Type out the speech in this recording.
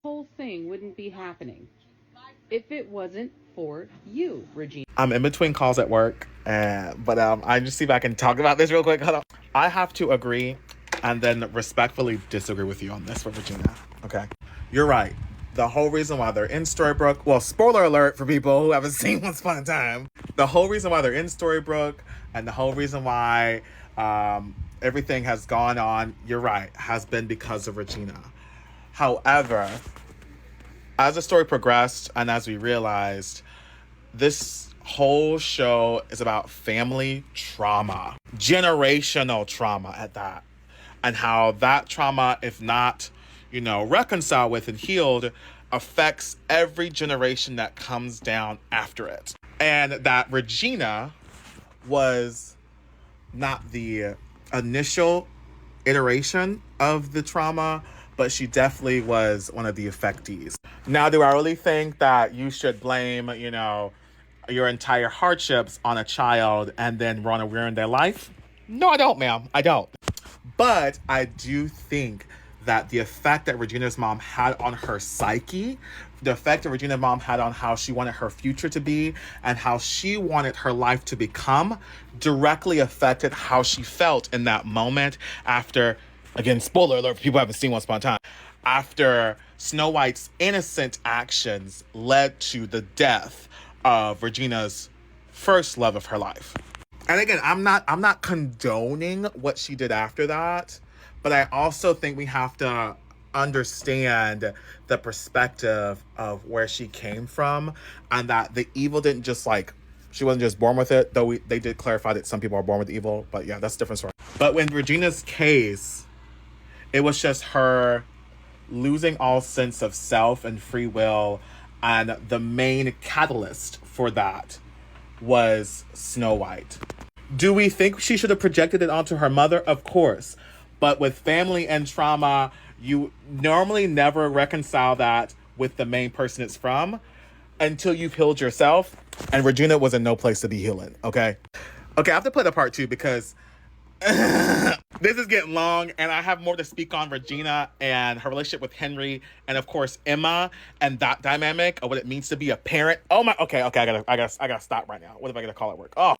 whole thing wouldn't be happening if it wasn't for you, Regina. I'm in between calls at work, but I just see if I can talk about this real quick. Hold on. I have to agree and then respectfully disagree with you on this, Regina. Okay, you're right. The whole reason why they're in Storybrooke, well, spoiler alert for people who haven't seen Once Upon a Time. The whole reason why they're in Storybrooke and the whole reason why everything has gone on, you're right, has been because of Regina. However, as the story progressed and as we realized, this whole show is about family trauma, generational trauma at that, and how that trauma, if not, reconciled with and healed, affects every generation that comes down after it. And that Regina was not the initial iteration of the trauma, but she definitely was one of the affectees. Now, do I really think that you should blame, your entire hardships on a child and then want to ruin their life? No, I don't, ma'am. I don't. But I do think that the effect that Regina's mom had on her psyche, the effect that Regina's mom had on how she wanted her future to be and how she wanted her life to become, directly affected how she felt in that moment after, again, spoiler alert for people who haven't seen Once Upon a Time, after Snow White's innocent actions led to the death of Regina's first love of her life. And again, I'm not condoning what she did after that, but I also think we have to understand the perspective of where she came from, and that the evil didn't just she wasn't just born with it, though they did clarify that some people are born with evil, but yeah, that's a different story. But when Regina's case, it was just her losing all sense of self and free will, and the main catalyst for that was Snow White. Do we think she should have projected it onto her mother? Of course. But with family and trauma, you normally never reconcile that with the main person it's from until you've healed yourself. And Regina was in no place to be healing, okay? Okay, I have to put a part two because this is getting long, and I have more to speak on Regina and her relationship with Henry, and of course Emma, and that dynamic of what it means to be a parent. Oh my, okay, I gotta stop right now. What am I gonna call at work? Oh,